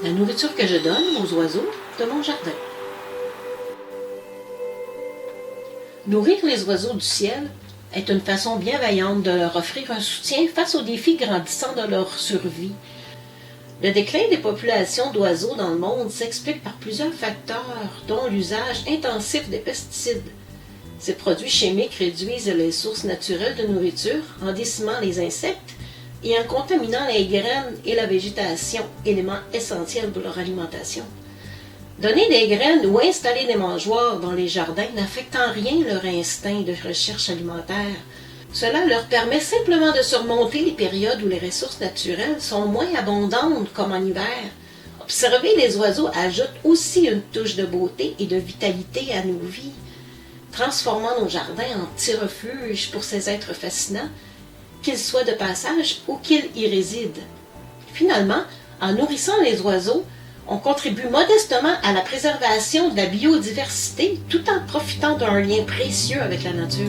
La nourriture que je donne aux oiseaux de mon jardin. Nourrir les oiseaux du ciel est une façon bienveillante de leur offrir un soutien face aux défis grandissants de leur survie. Le déclin des populations d'oiseaux dans le monde s'explique par plusieurs facteurs, dont l'usage intensif des pesticides. Ces produits chimiques réduisent les sources naturelles de nourriture en décimant les insectes et en contaminant les graines et la végétation, éléments essentiels pour leur alimentation. Donner des graines ou installer des mangeoires dans les jardins n'affecte en rien leur instinct de recherche alimentaire. Cela leur permet simplement de surmonter les périodes où les ressources naturelles sont moins abondantes, comme en hiver. Observer les oiseaux ajoute aussi une touche de beauté et de vitalité à nos vies, transformant nos jardins en petits refuges pour ces êtres fascinants, qu'ils soient de passage ou qu'ils y résident. Finalement, en nourrissant les oiseaux, on contribue modestement à la préservation de la biodiversité tout en profitant d'un lien précieux avec la nature.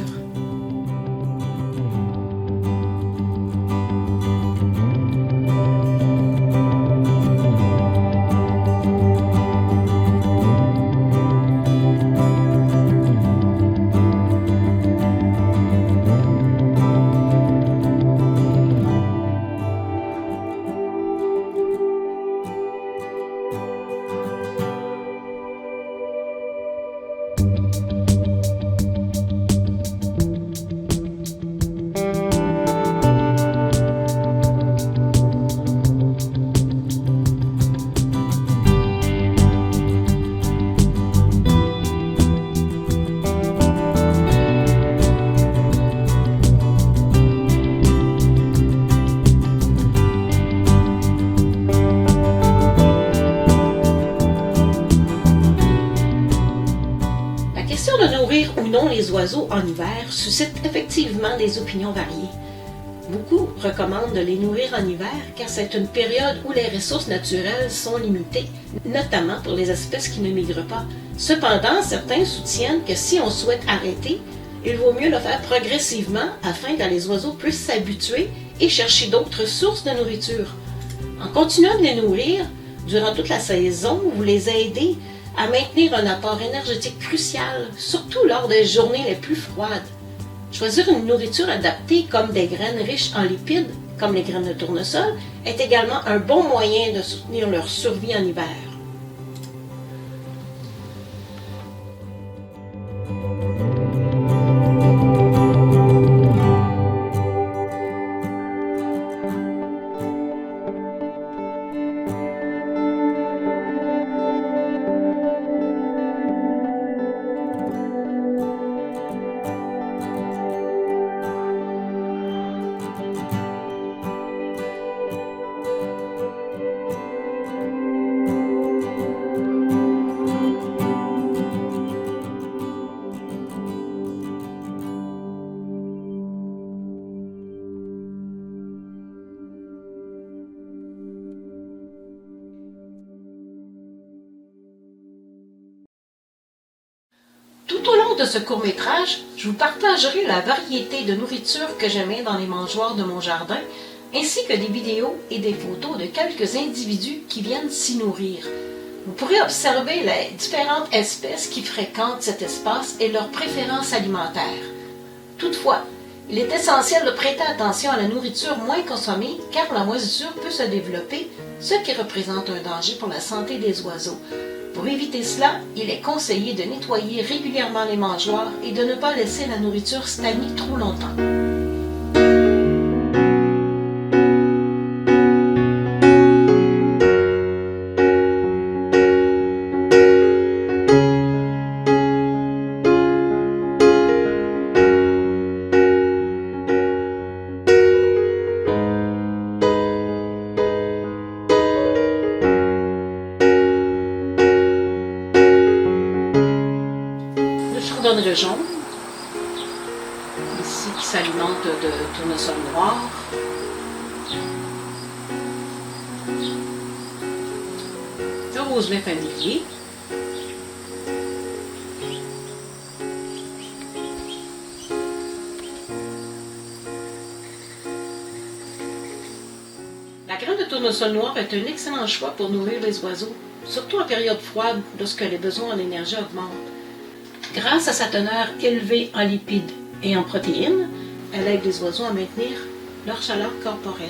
De nourrir ou non les oiseaux en hiver suscite effectivement des opinions variées. Beaucoup recommandent de les nourrir en hiver car c'est une période où les ressources naturelles sont limitées, notamment pour les espèces qui ne migrent pas. Cependant, certains soutiennent que si on souhaite arrêter, il vaut mieux le faire progressivement afin que les oiseaux puissent s'habituer et chercher d'autres sources de nourriture. En continuant de les nourrir durant toute la saison, vous les aidez à maintenir un apport énergétique crucial, surtout lors des journées les plus froides. Choisir une nourriture adaptée comme des graines riches en lipides, comme les graines de tournesol, est également un bon moyen de soutenir leur survie en hiver. Tout au long de ce court-métrage, je vous partagerai la variété de nourriture que je mets dans les mangeoires de mon jardin, ainsi que des vidéos et des photos de quelques individus qui viennent s'y nourrir. Vous pourrez observer les différentes espèces qui fréquentent cet espace et leurs préférences alimentaires. Toutefois, il est essentiel de prêter attention à la nourriture moins consommée car la moisissure peut se développer, ce qui représente un danger pour la santé des oiseaux. Pour éviter cela, il est conseillé de nettoyer régulièrement les mangeoires et de ne pas laisser la nourriture stagner trop longtemps. Le jaune, ici qui s'alimente de tournesol noir. Le roselet familier. La graine de tournesol noir est un excellent choix pour nourrir les oiseaux, surtout en période froide lorsque les besoins en énergie augmentent. Grâce à sa teneur élevée en lipides et en protéines, elle aide les oiseaux à maintenir leur chaleur corporelle.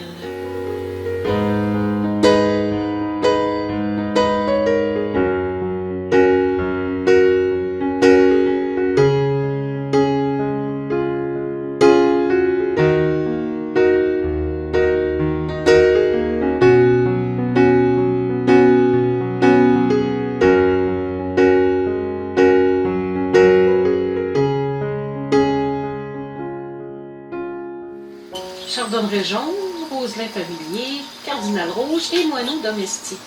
Chardonneret jaune, roselin familier, cardinal rouge et moineau domestique.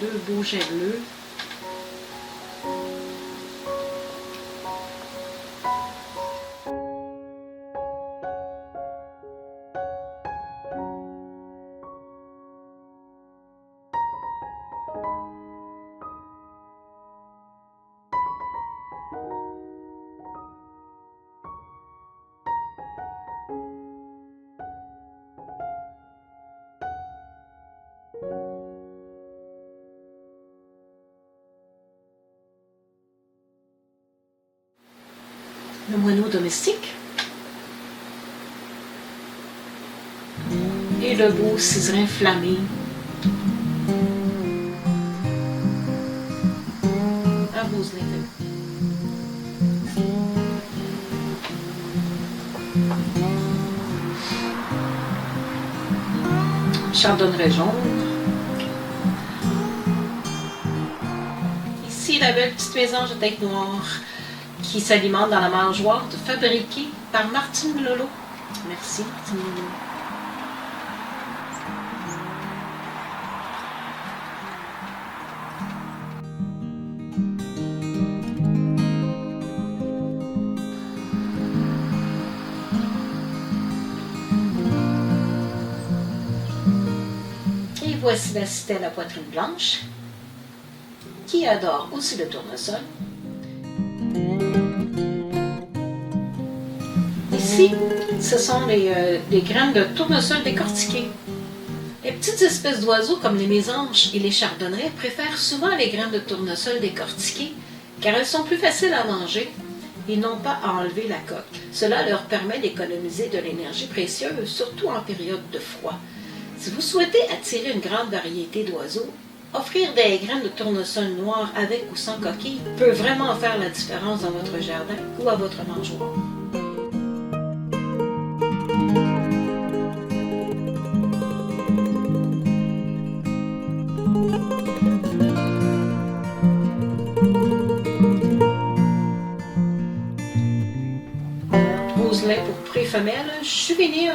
Deux beaux jets bleus. Le moineau domestique et le beau ciserin flammé. Un roselin chardonneret jaune. Ici, la belle petite mésange de tête noire qui s'alimente dans la mangeoire fabriquée par Martine Lolo. Merci, Martine Lolo. Et voici la citelle à poitrine blanche qui adore aussi le tournesol. Ici, ce sont les graines de tournesol décortiquées. Les petites espèces d'oiseaux comme les mésanges et les chardonnerets préfèrent souvent les graines de tournesol décortiquées car elles sont plus faciles à manger et n'ont pas à enlever la coque. Cela leur permet d'économiser de l'énergie précieuse, surtout en période de froid. Si vous souhaitez attirer une grande variété d'oiseaux, offrir des graines de tournesol noir avec ou sans coquille peut vraiment faire la différence dans votre jardin ou à votre mangeoire. Roselin pour pré-femelle juvénile.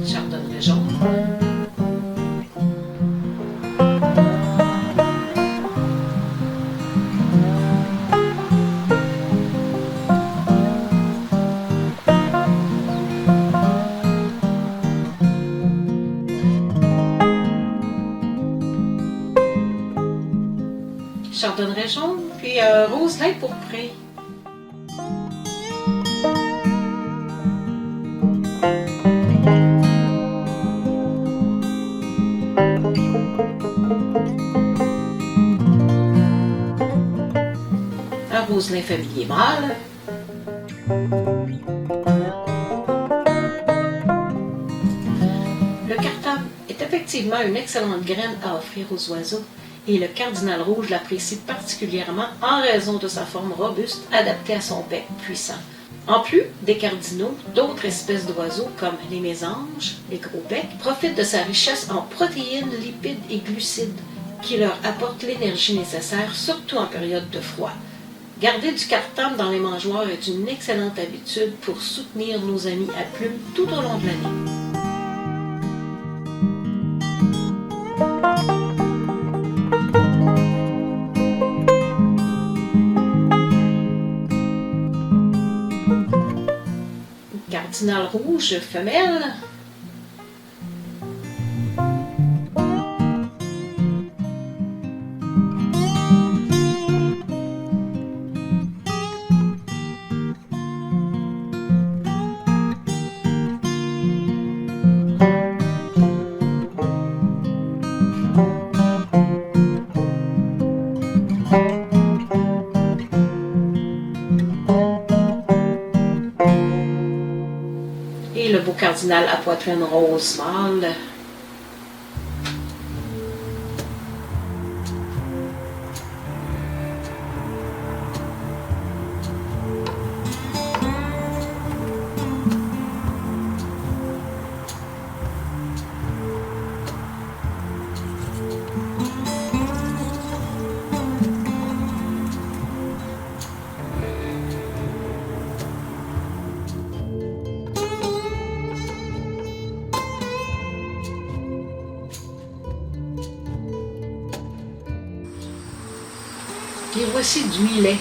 Chardonneret jaune. Chardonneret jaune, puis roselin pourpré. Un roselin familier mâle. Le cartame est effectivement une excellente graine à offrir aux oiseaux. Et le cardinal rouge l'apprécie particulièrement en raison de sa forme robuste adaptée à son bec puissant. En plus des cardinaux, d'autres espèces d'oiseaux comme les mésanges, les gros becs, profitent de sa richesse en protéines, lipides et glucides qui leur apportent l'énergie nécessaire, surtout en période de froid. Garder du cartame dans les mangeoires est une excellente habitude pour soutenir nos amis à plumes tout au long de l'année. Cardinal rouge, femelle. Et le beau cardinal à poitrine rose mâle. Et voici du millet.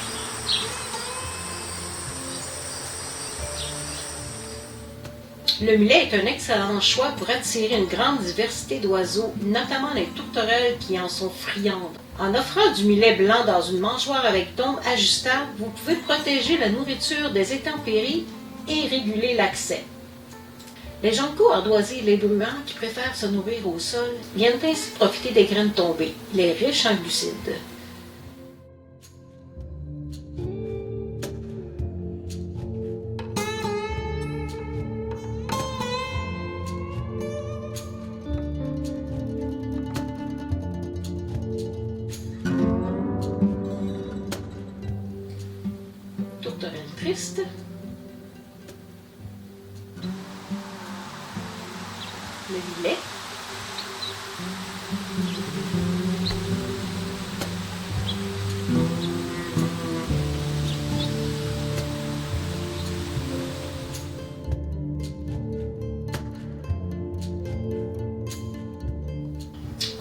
Le millet est un excellent choix pour attirer une grande diversité d'oiseaux, notamment les tourterelles qui en sont friandes. En offrant du millet blanc dans une mangeoire avec dôme ajustable, vous pouvez protéger la nourriture des intempéries et réguler l'accès. Les jonquils ardoisiers et les bruants qui préfèrent se nourrir au sol viennent ainsi profiter des graines tombées. Il est riche en glucides. Tourterelle triste. Le millet.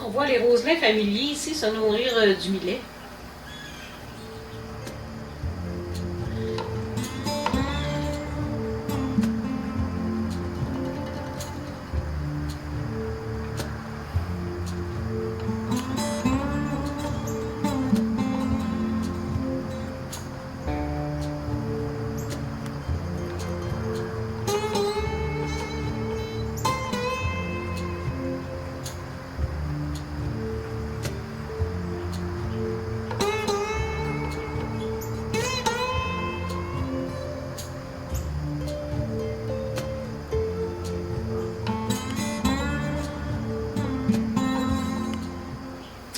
On voit les roselets familiers ici se nourrir du millet.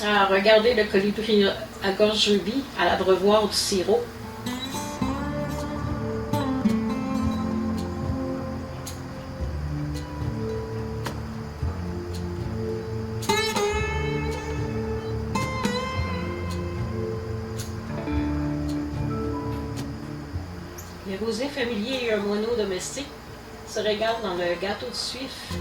Ah, regardez le colibri à gorge rubis à l'abreuvoir du sirop. Les rosiers familiers et un moineau domestique se régalent dans le gâteau de suif.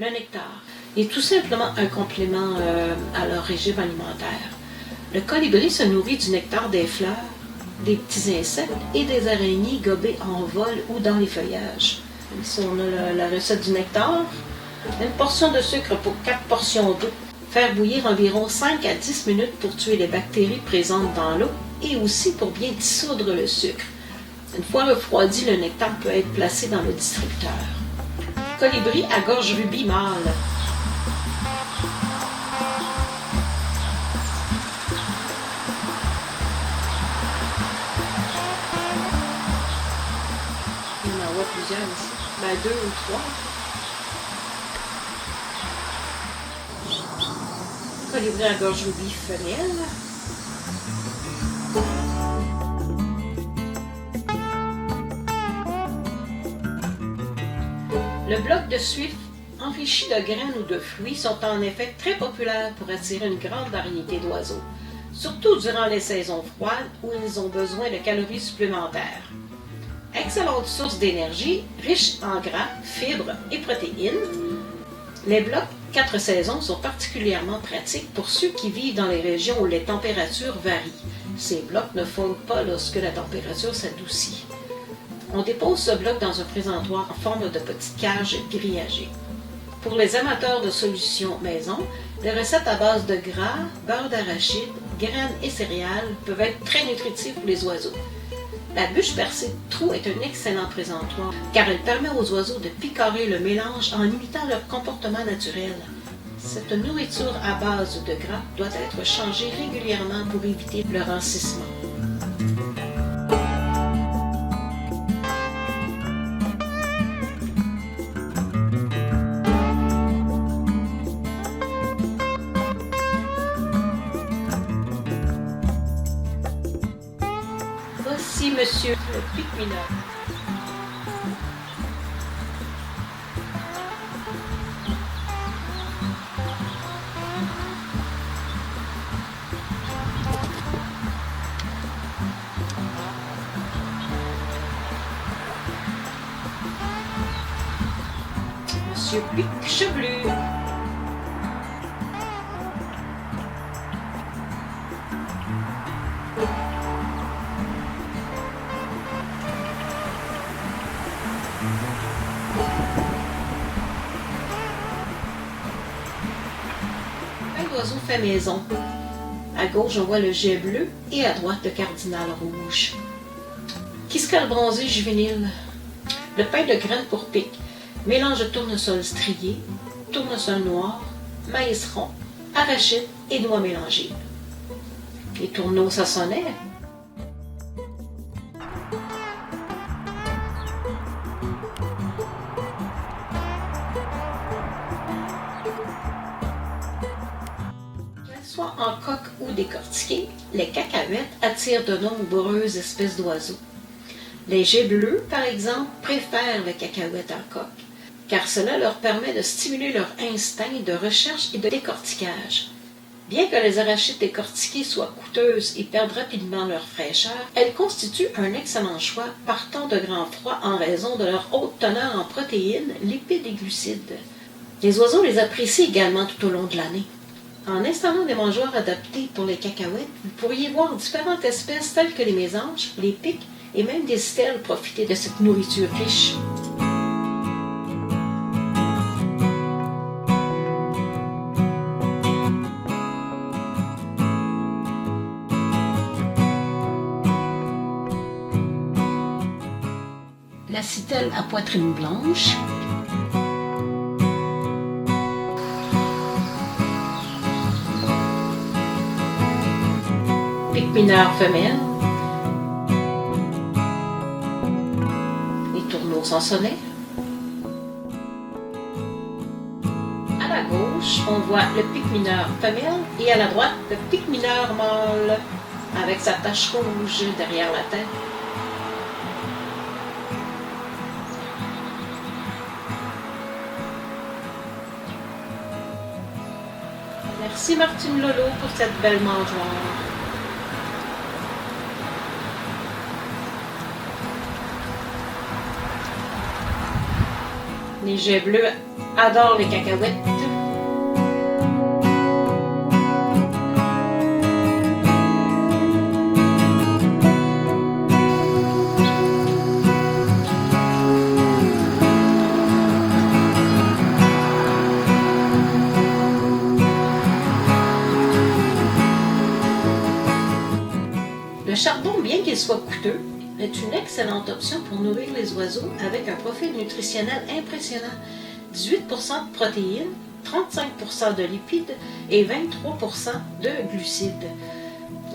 Le nectar est tout simplement un complément à leur régime alimentaire. Le colibri se nourrit du nectar des fleurs, des petits insectes et des araignées gobées en vol ou dans les feuillages. Ici, on a la recette du nectar. Une portion de sucre pour 4 portions d'eau. Faire bouillir environ 5 à 10 minutes pour tuer les bactéries présentes dans l'eau et aussi pour bien dissoudre le sucre. Une fois refroidi, le nectar peut être placé dans le distributeur. Colibri à gorge rubis mâle. Il y en a plusieurs ici. Ben 2 ou 3. Colibri à gorge rubis femelle. Le bloc de suif enrichi de graines ou de fruits sont en effet très populaires pour attirer une grande variété d'oiseaux. surtout durant les saisons froides où ils ont besoin de calories supplémentaires. Excellente source d'énergie, riche en gras, fibres et protéines, les blocs 4 saisons sont particulièrement pratiques pour ceux qui vivent dans les régions où les températures varient. Ces blocs ne fondent pas lorsque la température s'adoucit. On dépose ce bloc dans un présentoir en forme de petite cage grillagée. Pour les amateurs de solutions maison, les recettes à base de gras, beurre d'arachide, graines et céréales peuvent être très nutritives pour les oiseaux. La bûche percée de trou est un excellent présentoir car elle permet aux oiseaux de picorer le mélange en imitant leur comportement naturel. Cette nourriture à base de gras doit être changée régulièrement pour éviter le rancissement. Voici Monsieur le pic-mineur. Monsieur Pic-Chevelu. Un oiseau fait maison. À gauche, on voit le jet bleu et à droite, le cardinal rouge. Quiscale bronzé juvénile. Le pain de graines pour pic. Mélange de tournesol strié, tournesol noir, maïs rond, arachide et noix mélangées. Les tourneaux sassonnaient. Qu'elles soient en coque ou décortiquées, les cacahuètes attirent de nombreuses espèces d'oiseaux. Les jets bleus, par exemple, préfèrent les cacahuètes en coque, car cela leur permet de stimuler leur instinct de recherche et de décortiquage. Bien que les arachides décortiquées soient coûteuses et perdent rapidement leur fraîcheur, elles constituent un excellent choix partant de grand froid en raison de leur haute teneur en protéines, lipides et glucides. Les oiseaux les apprécient également tout au long de l'année. En installant des mangeoires adaptés pour les cacahuètes, vous pourriez voir différentes espèces telles que les mésanges, les pics et même des stèles profiter de cette nourriture riche. La citelle à poitrine blanche. Pic-mineur femelle. Les tourneaux sansonnets. À la gauche, on voit le pic-mineur femelle et à la droite, le pic-mineur mâle avec sa tache rouge derrière la tête. Merci Martine Lolo pour cette belle mangeoire. Les jets bleus adorent les cacahuètes. Le chardon, bien qu'il soit coûteux, est une excellente option pour nourrir les oiseaux avec un profil nutritionnel impressionnant. 18% de protéines, 35% de lipides et 23% de glucides.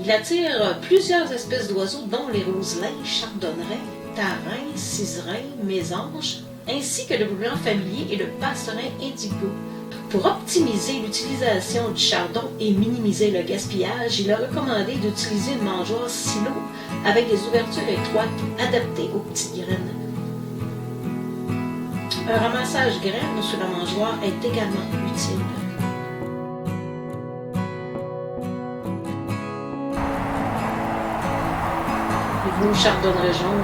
Il attire plusieurs espèces d'oiseaux dont les roselets, chardonnerets, tarins, ciserins, mésanges, ainsi que le bouillon familier et le passerin indigo. Pour optimiser l'utilisation du chardon et minimiser le gaspillage, il est recommandé d'utiliser une mangeoire silo avec des ouvertures étroites adaptées aux petites graines. Un ramassage graines sur la mangeoire est également utile. beau chardonneret jaune.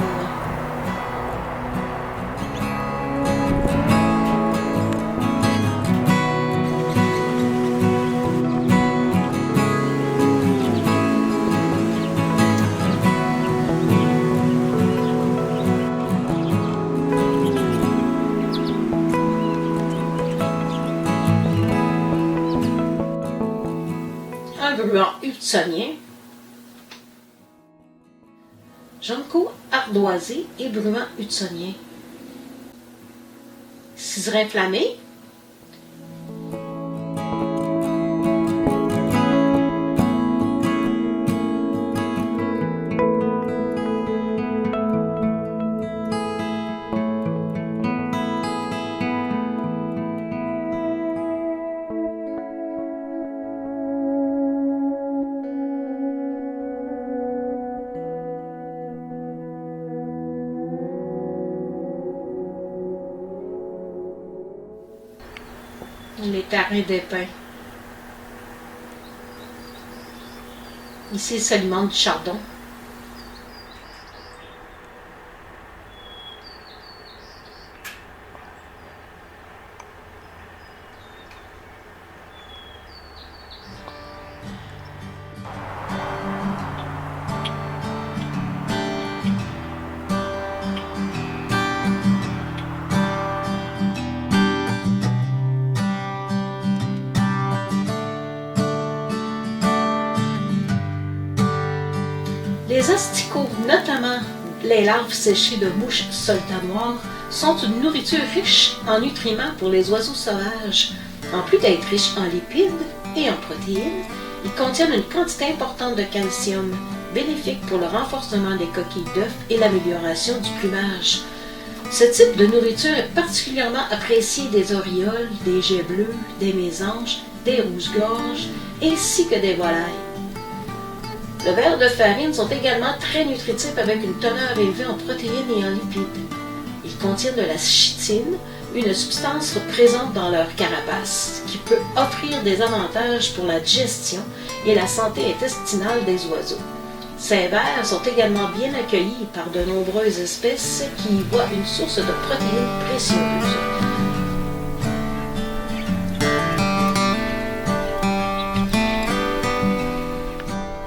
Un bruant hudsonien, jonquot ardoisé et bruant hudsonien, ciserin flammé, les tarins d'épins. Ici, il s'alimente du chardon. Les asticots, notamment les larves séchées de mouches solitaires, sont une nourriture riche en nutriments pour les oiseaux sauvages. En plus d'être riches en lipides et en protéines, ils contiennent une quantité importante de calcium, bénéfique pour le renforcement des coquilles d'œufs et l'amélioration du plumage. Ce type de nourriture est particulièrement apprécié des orioles, des geais bleus, des mésanges, des rouges-gorges, ainsi que des volailles. Le verre de farine sont également très nutritifs avec une teneur élevée en protéines et en lipides. Ils contiennent de la chitine, une substance présente dans leur carapace, qui peut offrir des avantages pour la digestion et la santé intestinale des oiseaux. Ces vers sont également bien accueillis par de nombreuses espèces qui y voient une source de protéines précieuses.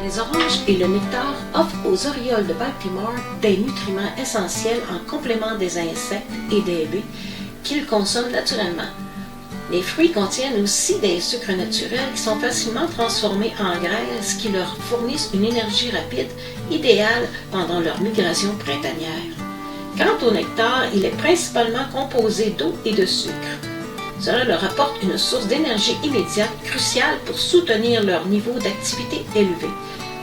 Les oranges et le nectar offrent aux orioles de Baltimore des nutriments essentiels en complément des insectes et des baies qu'ils consomment naturellement. Les fruits contiennent aussi des sucres naturels qui sont facilement transformés en graisse qui leur fournissent une énergie rapide idéale pendant leur migration printanière. Quant au nectar, il est principalement composé d'eau et de sucre. Cela leur apporte une source d'énergie immédiate cruciale pour soutenir leur niveau d'activité élevé.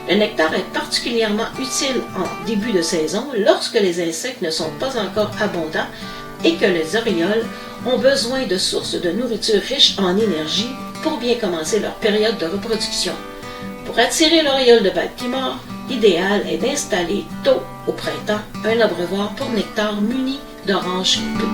Le nectar est particulièrement utile en début de saison lorsque les insectes ne sont pas encore abondants et que les orioles ont besoin de sources de nourriture riches en énergie pour bien commencer leur période de reproduction. Pour attirer l'oriole de Baltimore, l'idéal est d'installer tôt au printemps un abreuvoir pour nectar muni d'oranges coupées.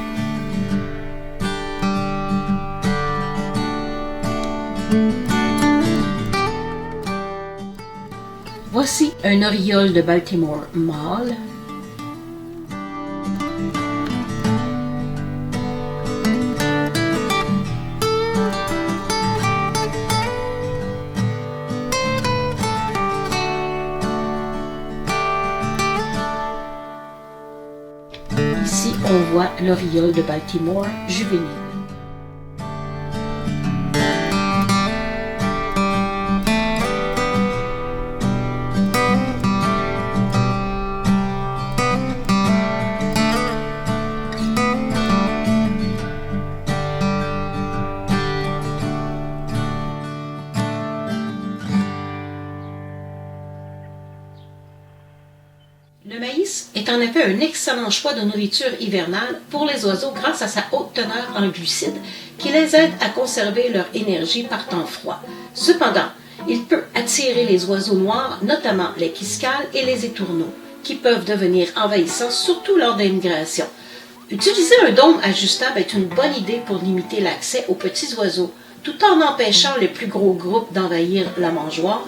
Voici un oriole de Baltimore mâle. Ici, on voit l'oriole de Baltimore juvénile. Le maïs est en effet un excellent choix de nourriture hivernale pour les oiseaux grâce à sa haute teneur en glucides qui les aide à conserver leur énergie par temps froid. Cependant, il peut attirer les oiseaux noirs, notamment les quiscales et les étourneaux, qui peuvent devenir envahissants surtout lors des migrations. Utiliser un dôme ajustable est une bonne idée pour limiter l'accès aux petits oiseaux, tout en empêchant les plus gros groupes d'envahir la mangeoire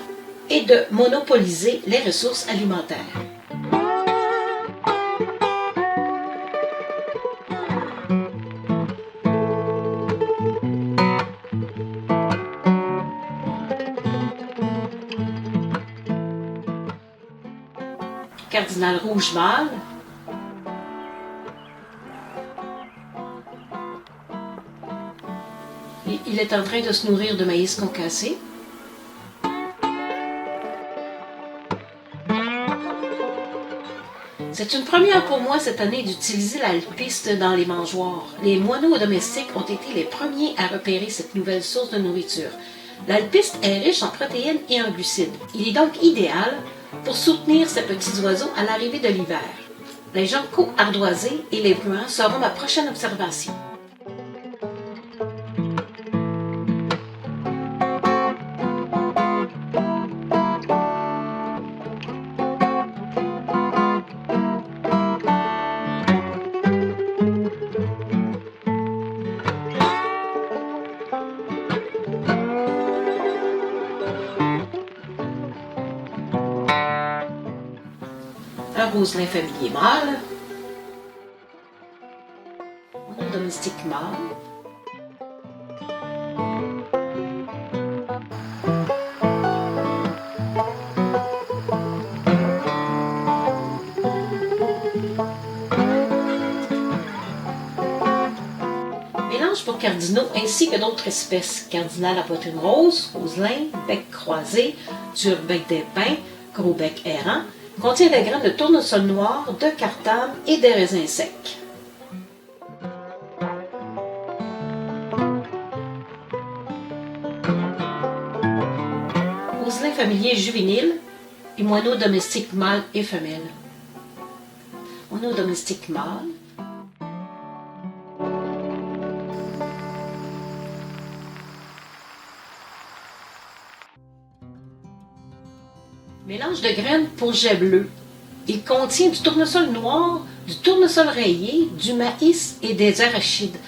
et de monopoliser les ressources alimentaires. Cardinal rouge mâle. Il est en train de se nourrir de maïs concassé. C'est une première pour moi cette année d'utiliser l'alpiste dans les mangeoires. Les moineaux domestiques ont été les premiers à repérer cette nouvelle source de nourriture. L'alpiste est riche en protéines et en glucides. Il est donc idéal pour soutenir ces petits oiseaux à l'arrivée de l'hiver. Les joncos ardoisés et les bruins seront ma prochaine observation. Un roselin familier mâle, un domestique mâle, mélange pour cardinaux ainsi que d'autres espèces, cardinal à poitrine rose, roselin, bec croisé, dur-bec d'épin, gros bec errant, contient des graines de tournesol noir, de cartame et des raisins secs. Roselin familier juvénile et moineau domestique mâle et femelle. Moineau domestique mâle. Mélange de graines pour jet bleu. Il contient du tournesol noir, du tournesol rayé, du maïs et des arachides.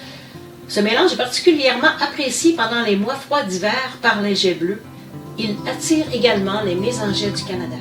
Ce mélange est particulièrement apprécié pendant les mois froids d'hiver par les jets bleus. Il attire également les mésangers du Canada.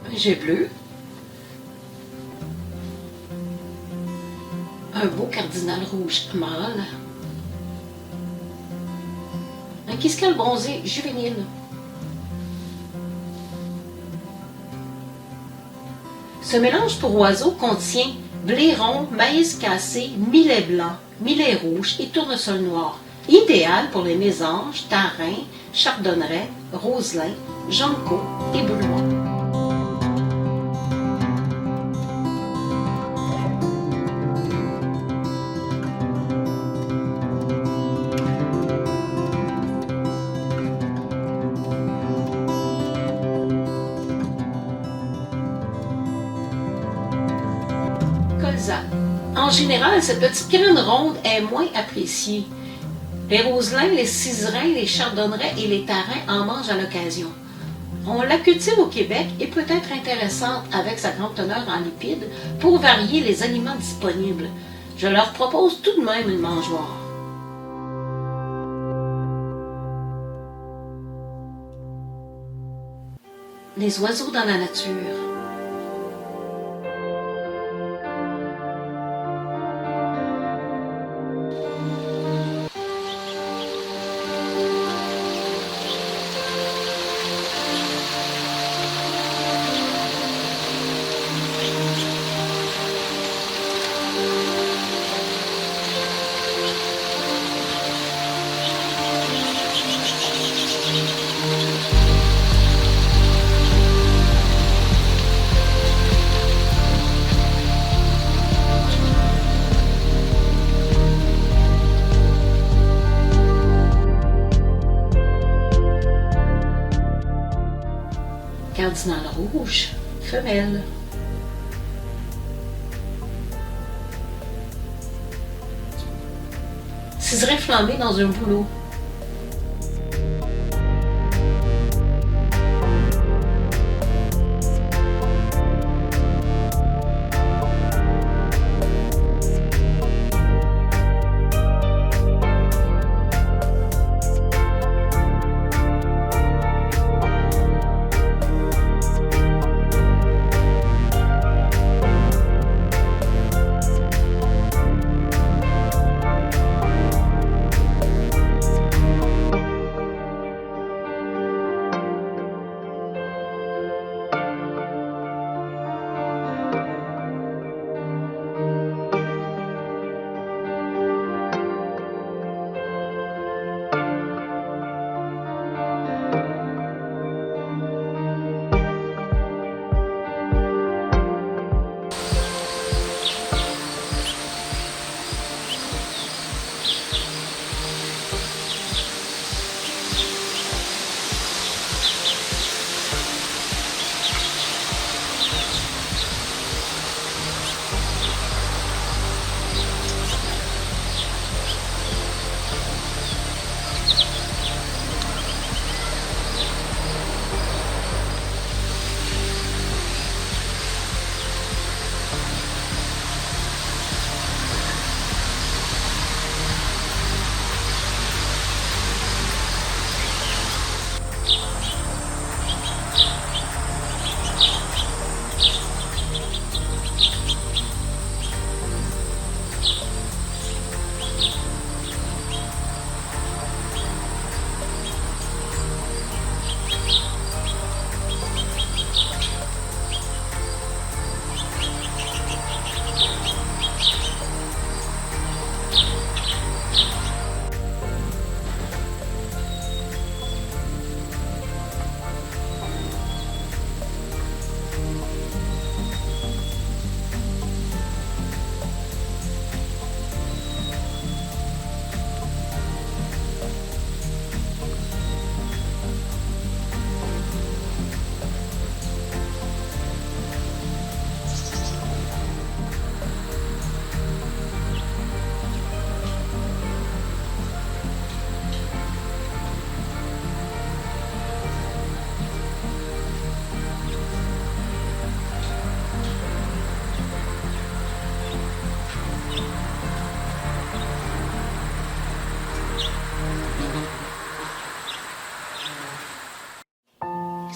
Un jet bleu. Un beau cardinal rouge mâle. Un quisquel bronzé juvénile. Ce mélange pour oiseaux contient blé rond, maïs cassé, millet blanc, millet rouge et tournesol noir. Idéal pour les mésanges, tarins, chardonnerets, roselins, joncos et boulemois. Colza. En général, cette petite graine ronde est moins appréciée. Les roselins, les ciserins, les chardonnerets et les tarins en mangent à l'occasion. On la cultive au Québec et peut être intéressante avec sa grande teneur en lipides pour varier les aliments disponibles. Je leur propose tout de même une mangeoire. Les oiseaux dans la nature. Cardinal rouge, femelle. ciserait flambé dans un bouleau.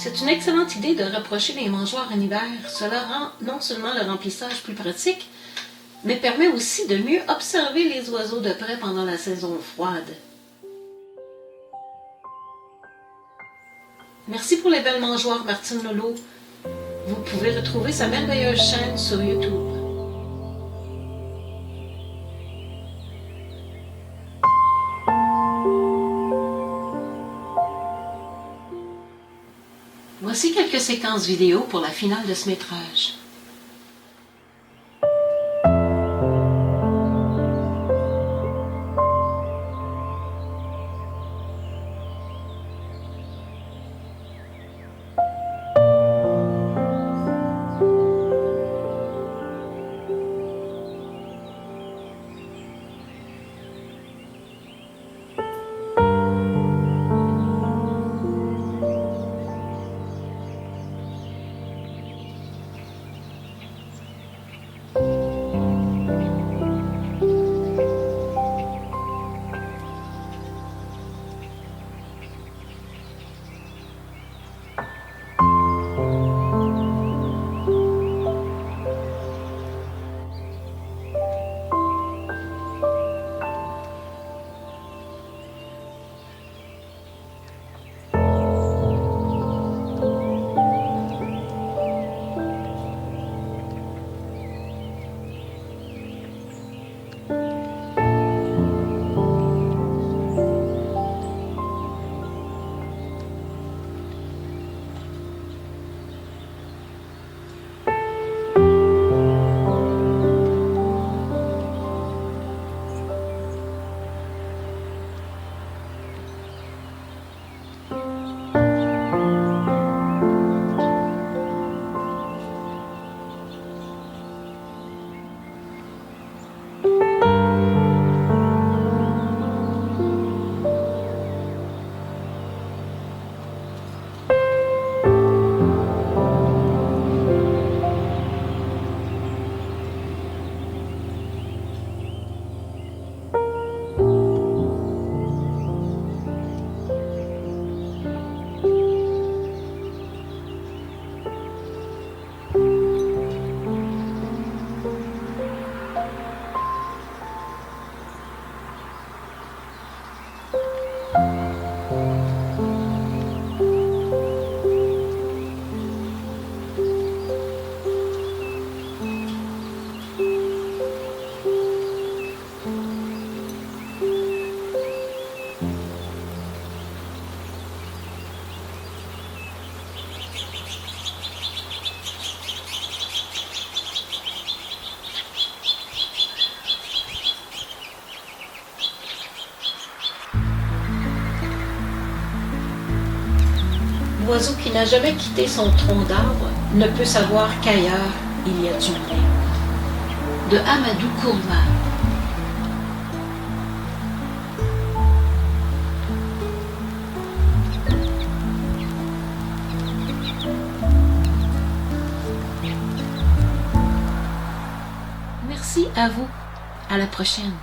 C'est une excellente idée de rapprocher les mangeoires en hiver. Cela rend non seulement le remplissage plus pratique, mais permet aussi de mieux observer les oiseaux de près pendant la saison froide. Merci pour les belles mangeoires, Martine Lolo. Vous pouvez retrouver sa merveilleuse chaîne sur YouTube. Voici quelques séquences vidéo pour la finale de ce métrage. L'oiseau qui n'a jamais quitté son tronc d'arbre ne peut savoir qu'ailleurs il y a du blé. De Amadou Courval. Merci à vous. À la prochaine.